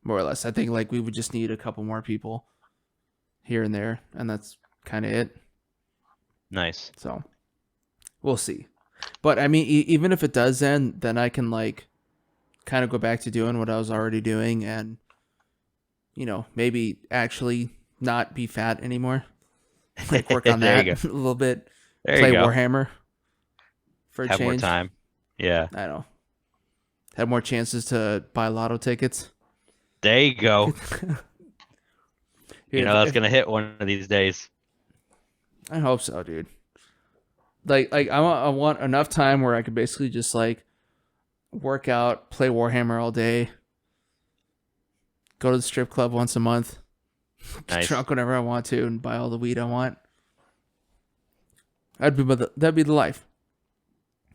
more or less. I think like we would just need a couple more people here and there, and that's kind of it. Nice. So we'll see. But I mean, even if it does end, then I can like kind of go back to doing what I was already doing, and maybe actually not be fat anymore. Like work on that a little bit. Play Warhammer for a change. Have more time. Yeah. I know. Have more chances to buy lotto tickets. There you go. That's gonna hit one of these days. I hope so, dude. Like I want enough time where I could basically just like work out, play Warhammer all day, go to the strip club once a month, get drunk whenever I want to, and buy all the weed I want. That'd be the life.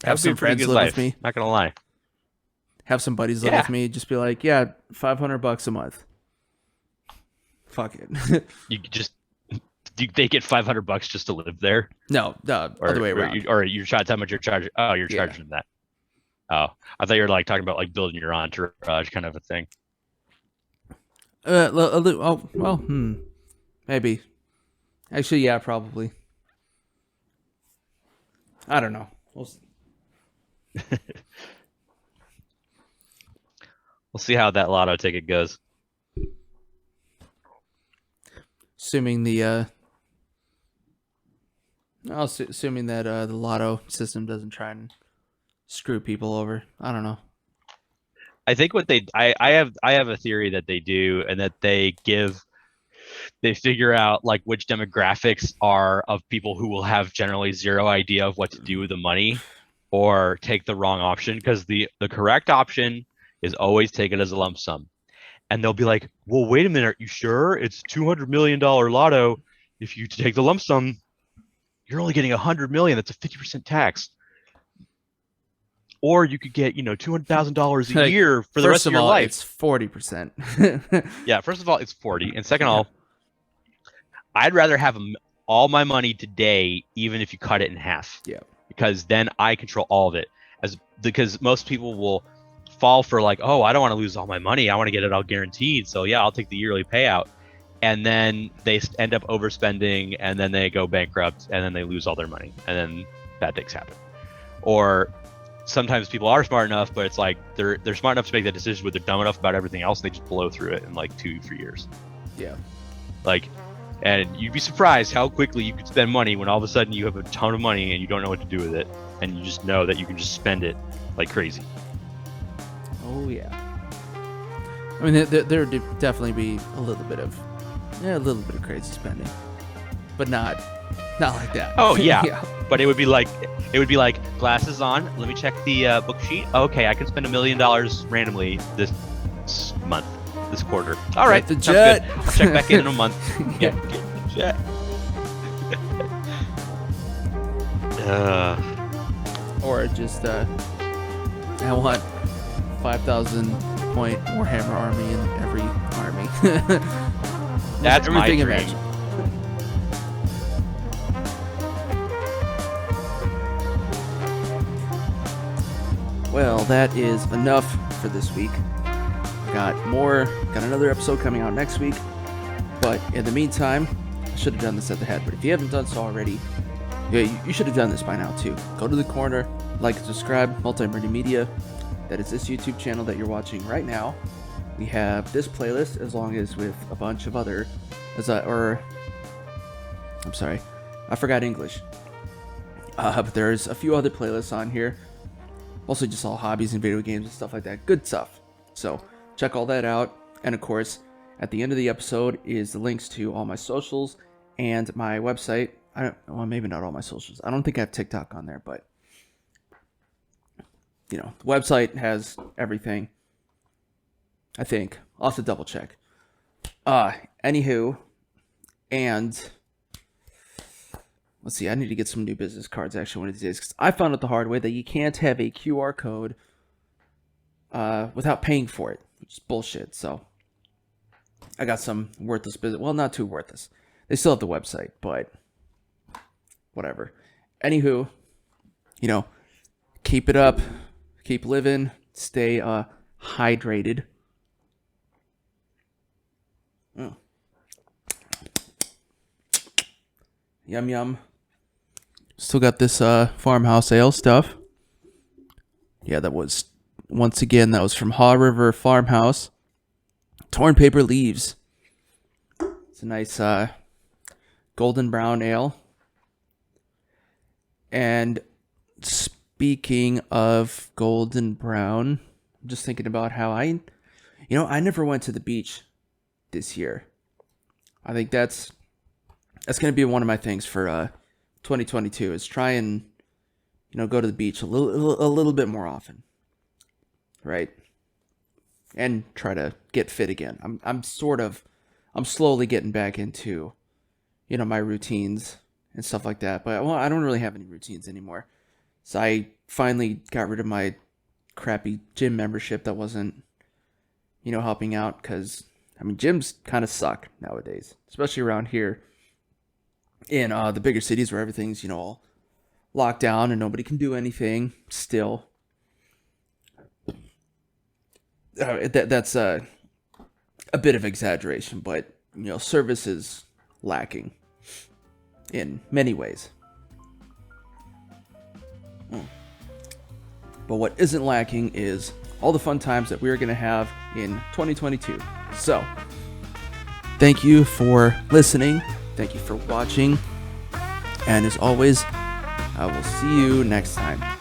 That Have would be some a pretty friends good live life. with me. Not gonna lie. Have some buddies live Yeah. with me. Just be like, yeah, $500 a month. Fuck it. You just they get $500 just to live there, No, other way around. or you're charged how much you're charging. Oh, you're Yeah. charging them that. Oh, I thought you were like talking about like building your entourage kind of a thing. Maybe. Actually, yeah, probably. I don't know. We'll see. We'll see how that lotto ticket goes. Assuming the assuming that the lotto system doesn't try and screw people over. I don't know. I think what I have a theory that they do, and that they figure out like which demographics are of people who will have generally zero idea of what to do with the money or take the wrong option, because the correct option is always take it as a lump sum. And they'll be like, well, wait a minute, are you sure? It's $200 million lotto. If you take the lump sum, you're only getting $100 million. That's a 50% tax. Or you could get, $200,000 a year for the rest of your life. It's 40%. Yeah, first of all, it's 40. And second of all, I'd rather have all my money today, even if you cut it in half. Yeah. Because then I control all of it. Because most people will fall for like, oh, I don't want to lose all my money. I want to get it all guaranteed. So yeah, I'll take the yearly payout. And then they end up overspending, and then they go bankrupt, and then they lose all their money, and then bad things happen. Or sometimes people are smart enough, but it's like they're smart enough to make that decision, but they're dumb enough about everything else, and they just blow through it in like 2-3 years. Yeah. And you'd be surprised how quickly you could spend money when all of a sudden you have a ton of money and you don't know what to do with it, and you just know that you can just spend it like crazy. Oh yeah. I mean, there would definitely be a little bit of crazy spending, but not like that. Oh yeah. Yeah. But it would be like glasses on. Let me check the book sheet. Okay, I can spend $1 million randomly this month, this quarter. All right, the sounds jet. good. I'll check back in a month. Yeah. Jet. Or just I want 5,000 point Warhammer army in every army. That's my everything dream. imagined. Well, that is enough for this week. Got another episode coming out next week. But in the meantime, I should have done this at the head. But if you haven't done so already, you should have done this by now too. Go to the corner, like and subscribe, Multi-Murdy Media. That is this YouTube channel that you're watching right now. We have this playlist, as long as with a bunch of other, I'm sorry, I forgot English. But there's a few other playlists on here. Mostly just all hobbies and video games and stuff like that. Good stuff. So check all that out. And of course, at the end of the episode is the links to all my socials and my website. Maybe not all my socials. I don't think I have TikTok on there, but the website has everything. I think. I'll have to double check. Anywho, and let's see, I need to get some new business cards actually one of these days, because I found out the hard way that you can't have a QR code without paying for it, which is bullshit. So I got some worthless business. Well, not too worthless. They still have the website, but whatever. Anywho, keep it up. Keep living. Stay hydrated. Yum yum. Still got this farmhouse ale stuff. Yeah, that was from Haw River Farmhouse. Torn Paper Leaves. It's a nice golden brown ale. And speaking of golden brown, I'm just thinking about how I never went to the beach this year. I think that's going to be one of my things for 2022 is try and go to the beach a little bit more often, right? And try to get fit again. I'm slowly getting back into my routines and stuff like that. But well, I don't really have any routines anymore. So I finally got rid of my crappy gym membership that wasn't, helping out. Because, gyms kind of suck nowadays, especially around here in the bigger cities where everything's, all locked down and nobody can do anything still. That's a bit of exaggeration, but, service is lacking in many ways. But what isn't lacking is all the fun times that we're going to have in 2022. So, thank you for listening. Thank you for watching. And as always, I will see you next time.